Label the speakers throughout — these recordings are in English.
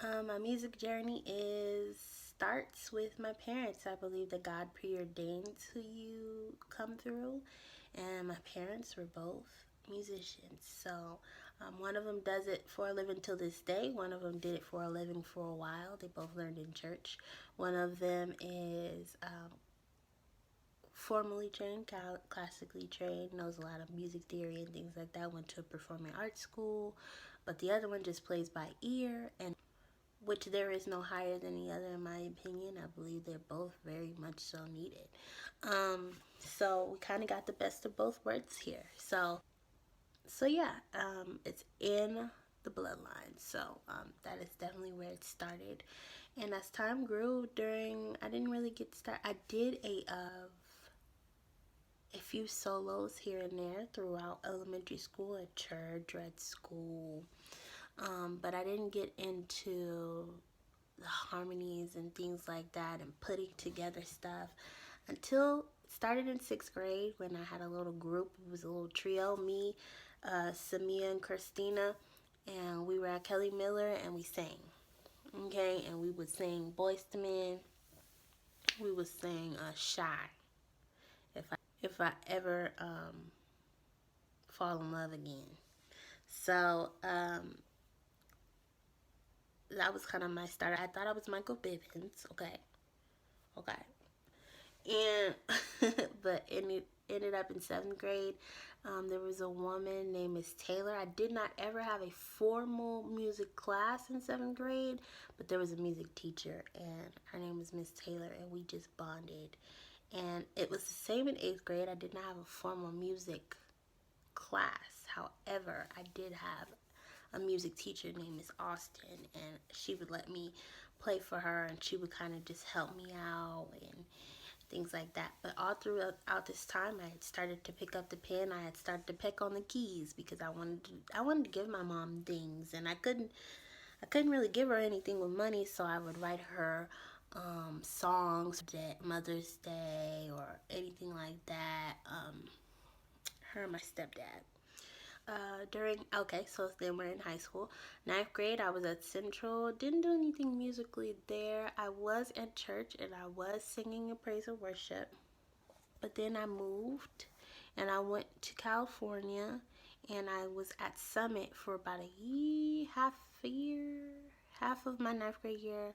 Speaker 1: My music journey starts with my parents. I believe that God preordains who you come through, and my parents were both musicians. So one of them does it for a living till this day. One of them did it for a living for a while. They both learned in church. One of them is formally trained, classically trained, knows a lot of music theory and things like that. Went to a performing arts school, but the other one just plays by ear, and which there is no higher than the other in my opinion. I believe they're both very much so needed. So we kind of got the best of both worlds here. So yeah, it's in the bloodline. So that is definitely where it started. And as time grew, I didn't really get started. I did a few solos here and there throughout elementary school, at church, or at school. But I didn't get into the harmonies and things like that and putting together stuff until it started in 6th grade when I had a little group. It was a little trio, me, Samia, and Christina, and we were at Kelly Miller and we sang. Okay, and we would sing Boys to Men. We would sing Shy. If I ever fall in love again. So that was kind of my start. I thought I was Michael Bivins. Okay. And but it ended up in 7th grade. There was a woman named Miss Taylor. I did not ever have a formal music class in 7th grade, but there was a music teacher, and her name was Miss Taylor, and we just bonded. And it was the same in 8th grade. I did not have a formal music class. However, I did have a music teacher named Miss Austin, and she would let me play for her, and she would kind of just help me out and things like that. But all throughout this time, I had started to pick up the pen. I had started to peck on the keys because I wanted to give my mom things, and I couldn't really give her anything with money, so I would write her songs, Mother's Day or anything like that. Her and my stepdad. So then we're in high school. 9th grade, I was at Central. Didn't do anything musically there. I was at church and I was singing in praise and worship. But then I moved and I went to California, and I was at Summit for about a year, half of my 9th grade year,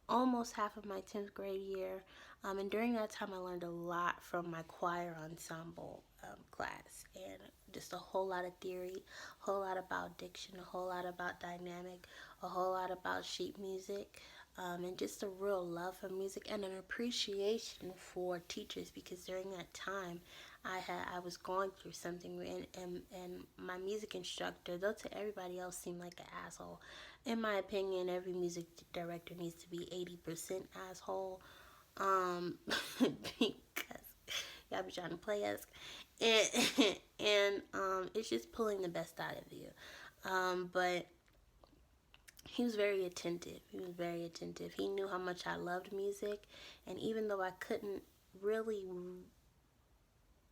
Speaker 1: almost half of my 10th grade year. And during that time, I learned a lot from my choir ensemble class, and just a whole lot of theory, a whole lot about diction, a whole lot about dynamic, a whole lot about sheet music, and just a real love for music and an appreciation for teachers, because during that time I was going through something, and my music instructor, though to everybody else seemed like an asshole, in my opinion, every music director needs to be 80% asshole, because y'all be trying to play us, and it's just pulling the best out of you. But he was very attentive. He knew how much I loved music, and even though I couldn't really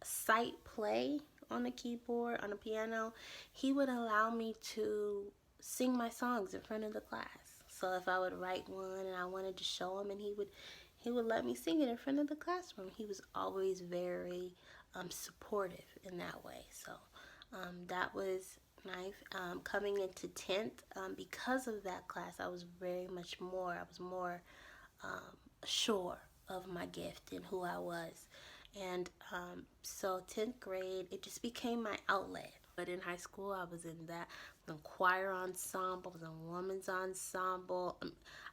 Speaker 1: sight play on the keyboard, on the piano, he would allow me to sing my songs in front of the class. So if I would write one and I wanted to show him, and he would let me sing it in front of the classroom. He was always very supportive in that way. So that was nice. Coming into 10th, because of that class, I was more sure of my gift and who I was. And so 10th grade, it just became my outlet. But in high school, I was in choir ensemble, I was in women's ensemble,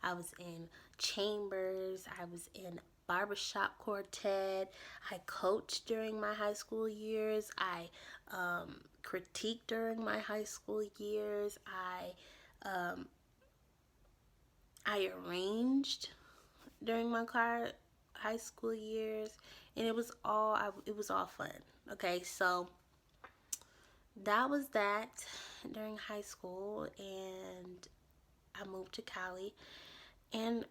Speaker 1: I was in chambers, I was in barbershop quartet. I coached during my high school years. I critiqued during my high school years. I arranged during my high school years, and it was all fun. Okay, so that was that during high school, and I moved to Cali, and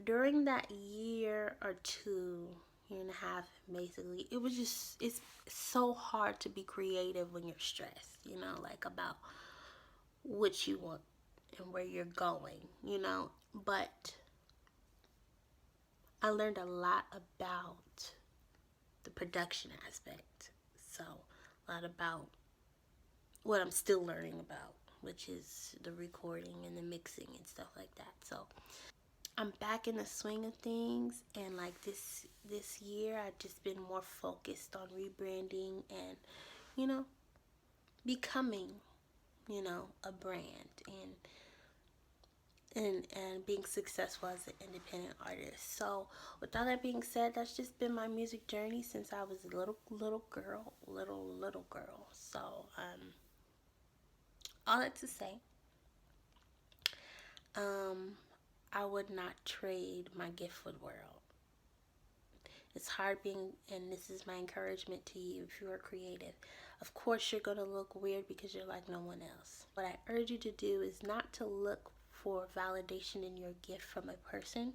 Speaker 1: during that year or two, year and a half, basically, it's so hard to be creative when you're stressed, like about what you want and where you're going, you know. But I learned a lot about the production aspect. So, a lot about what I'm still learning about, which is the recording and the mixing and stuff like that. So, I'm back in the swing of things, and like this year I've just been more focused on rebranding and, you know, becoming, you know, a brand and being successful as an independent artist. So with all that being said, that's just been my music journey since I was a little girl. So all that to say, I would not trade my gift for the world. It's hard being, and this is my encouragement to you if you are creative. Of course, you're going to look weird because you're like no one else. What I urge you to do is not to look for validation in your gift from a person,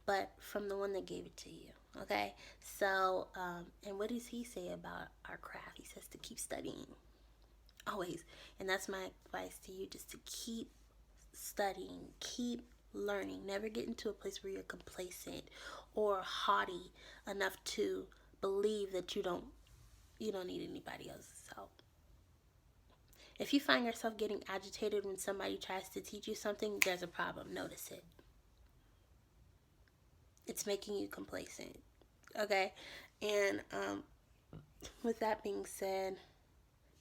Speaker 1: but from the one that gave it to you. Okay? So, and what does he say about our craft? He says to keep studying. Always. And that's my advice to you, just to keep studying, keep learning. Never get into a place where you're complacent or haughty enough to believe that you don't need anybody else's help. If you find yourself getting agitated when somebody tries to teach you something, there's a problem. Notice it. It's making you complacent. Okay? And with that being said,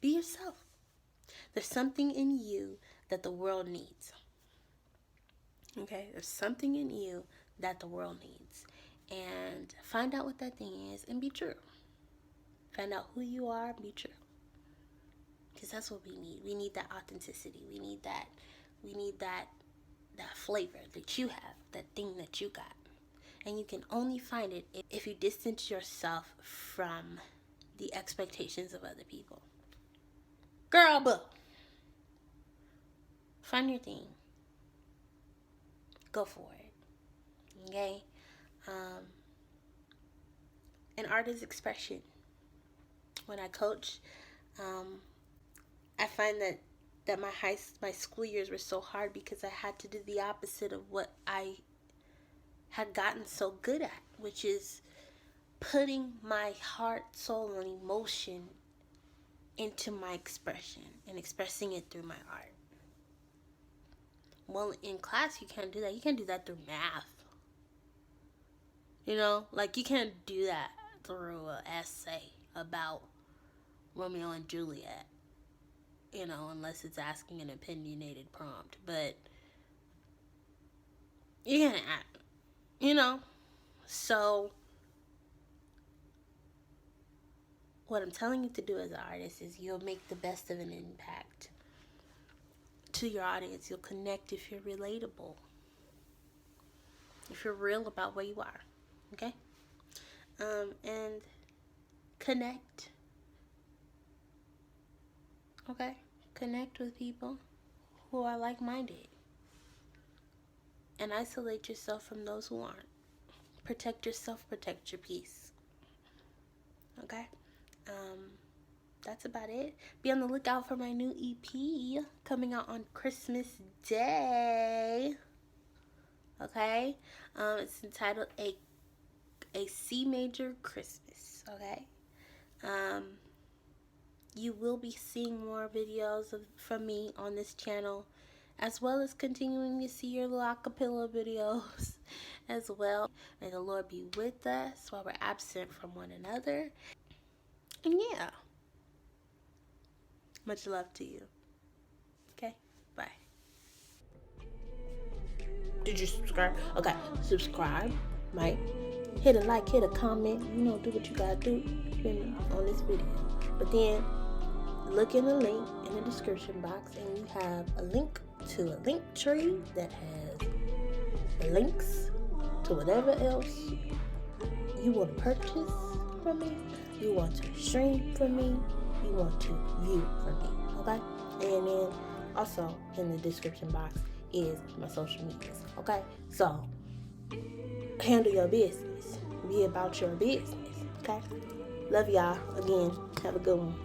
Speaker 1: be yourself. There's something in you that the world needs. Okay? There's something in you that the world needs. And find out what that thing is and be true. Find out who you are, be true. Because that's what we need. We need that authenticity. We need that flavor that you have, that thing that you got. And you can only find it if you distance yourself from the expectations of other people. Girl, boo. Find your thing. Go for it. Okay? And art is expression. When I coach, I find that my school years were so hard because I had to do the opposite of what I had gotten so good at, which is putting my heart, soul, and emotion into my expression and expressing it through my art. Well, in class, you can't do that. You can't do that through math. You know, like you can't do that through an essay about Romeo and Juliet. You know, unless it's asking an opinionated prompt. But you can't, you know. So what I'm telling you to do as an artist is you'll make the best of an impact to your audience. You'll connect if you're relatable. If you're real about where you are. Okay? And connect. Okay? Connect with people who are like-minded. And isolate yourself from those who aren't. Protect yourself, protect your peace. Okay? That's about it. Be on the lookout for my new EP coming out on Christmas Day. Okay? It's entitled A Cmajor Christmas. Okay? You will be seeing more videos from me on this channel, as well as continuing to see your little acapella videos as well. May the Lord be with us while we're absent from one another. And yeah, much love to you. Okay, bye. Did you subscribe? Okay, subscribe, right? Hit a like, hit a comment, you know, do what you gotta do on this video. But then look in the link in the description box, and you have a link to a link tree that has links to whatever else you want to purchase from me, you want to stream from me, you want to view from me, okay? And then also in the description box is my social medias, okay? So handle your business, be about your business, okay? Love y'all. Again, have a good one.